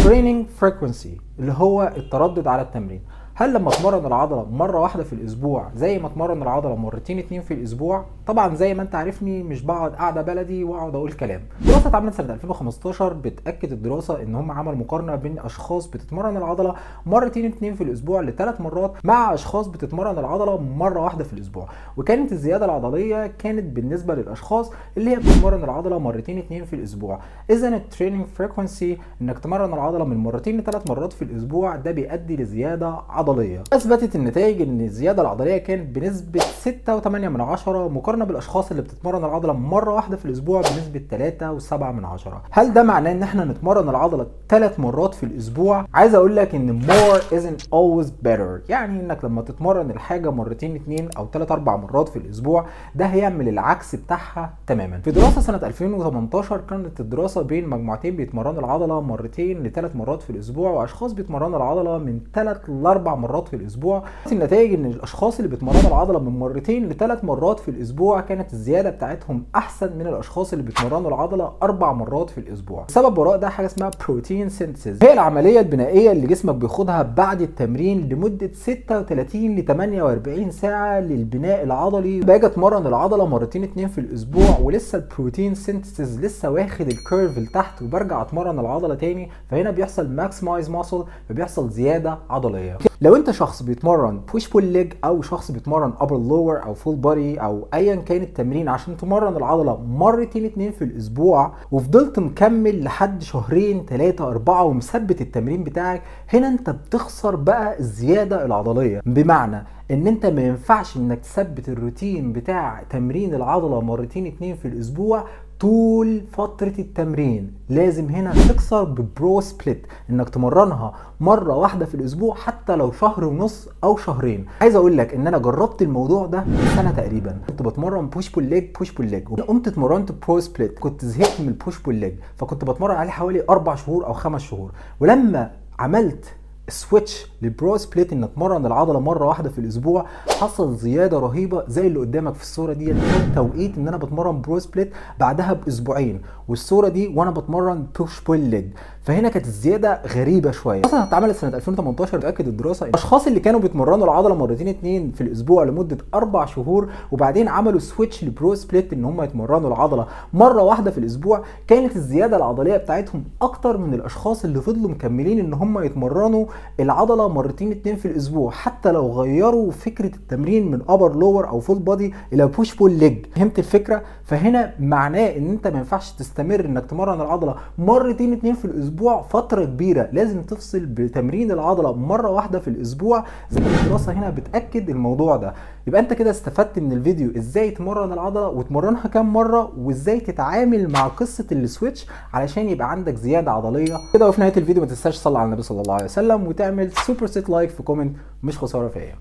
training frequency اللي هو التردد على التمرين. هل لما اتمرن العضله مره واحده في الاسبوع زي ما اتمرن العضله مرتين اتنين في الاسبوع؟ طبعا زي ما انت عارفني مش بقعد قاعده بلدي واقعد اقول كلام. دراسه اتعملت سنه 2015 بتاكد الدراسه ان هم عملوا مقارنه بين اشخاص بتتمرن العضله مرتين اتنين في الاسبوع ل3 مرات مع اشخاص بتتمرن العضله مره واحده في الاسبوع، وكانت الزياده العضليه كانت بالنسبه للاشخاص اللي هي بتتمرن العضله مرتين اتنين في الاسبوع. اذا التريننج فريكوينسي انك تمرن العضله من مرتين ل3 مرات في الاسبوع ده بيؤدي لزياده عضليه. اثبتت النتائج ان الزياده العضليه كانت بنسبه 6.8 مقارنه بالاشخاص اللي بتتمرن العضله مره واحده في الاسبوع بنسبه 3.7. هل ده معناه ان احنا نتمرن العضله 3 مرات في الاسبوع؟ عايز اقول لك ان more isn't always better، يعني انك لما تتمرن الحاجه مرتين اتنين او 3-4 مرات في الاسبوع ده هيعمل العكس بتاعها تماما. في دراسه سنه 2018 كانت الدراسه بين مجموعتين بيتمرنوا العضله مرتين ل3 مرات في الاسبوع واشخاص بيتمرنوا العضله من 3 ل4 مرات في الاسبوع. النتائج ان الاشخاص اللي بيتمرنوا العضله من مرتين ل3 مرات في الاسبوع كانت الزياده بتاعتهم احسن من الاشخاص اللي بيتمرنوا العضله 4 مرات في الاسبوع. السبب وراء ده حاجه اسمها بروتين سينثيز، هي العمليه البنائيه اللي جسمك بياخدها بعد التمرين لمده 36 ل 48 ساعه للبناء العضلي. باجي اتمرن العضله مرتين اتنين في الاسبوع ولسه البروتين سينثيز لسه واخد الكيرف لتحت وبرجع اتمرن العضله تاني، فهنا بيحصل ماكسمايز ماسل، فبيحصل زياده عضليه. لو انت شخص بيتمرن بوش بول ليج او شخص بيتمرن ابر لور او فول بودي او ايا كان التمرين عشان تمرن العضله مرتين اتنين في الاسبوع وفضلت مكمل لحد شهرين 3 4 ومثبت التمرين بتاعك، هنا انت بتخسر بقى الزياده العضليه. بمعنى ان انت ما ينفعش انك تثبت الروتين بتاع تمرين العضله مرتين اتنين في الاسبوع طول فترة التمرين، لازم هنا تكسر ببرو سبليت، انك تمرنها مرة واحدة في الاسبوع حتى لو شهر ونص او شهرين. عايز اقول لك ان انا جربت الموضوع ده من سنة تقريبا، كنت بتمرن بوش بول ليج وقمت اتمرنت برو سبليت، كنت زهقت من البوش بول ليج فكنت بتمرن عليه حوالي 4 شهور او 5 شهور، ولما عملت سويتش للبرو سبليت ان اتمرن العضله مره واحده في الاسبوع حصل زياده رهيبه زي اللي قدامك في الصوره دي. كان توقيت ان انا بتمرن برو سبليت بعدها باسبوعين، والصوره دي وانا بتمرن بوش بول ليج، فهنا كانت الزياده غريبه شويه. اصلا اتعملت سنه 2018 تاكد الدراسه ان الاشخاص اللي كانوا بيتمرنوا العضله مرتين اتنين في الاسبوع لمده 4 شهور وبعدين عملوا سويتش لبرو سبليت ان هم يتمرنوا العضله مره واحده في الاسبوع كانت الزياده العضليه بتاعتهم اكتر من الاشخاص اللي فضلوا مكملين ان هم يتمرنوا العضله مرتين اتنين في الاسبوع حتى لو غيروا فكره التمرين من ابر لور او فول بودي الى بوش بول ليج. فهمت الفكره؟ فهنا معناه ان انت ما ينفعش تستمر انك تمرن العضله مرتين اتنين في الاسبوع فتره كبيره، لازم تفصل بتمرين العضله مره واحده في الاسبوع. زي ما الدراسه هنا بتاكد الموضوع ده. يبقى انت كده استفدت من الفيديو ازاي تمرن العضله وتمرنها كام مره وازاي تتعامل مع قصه السويتش علشان يبقى عندك زياده عضليه كده. وفي نهايه الفيديو ما تنساش تصلي على النبي صلى الله عليه وسلم وتعمل سوبر سيت لايك في كومنت، مش خساره فيا.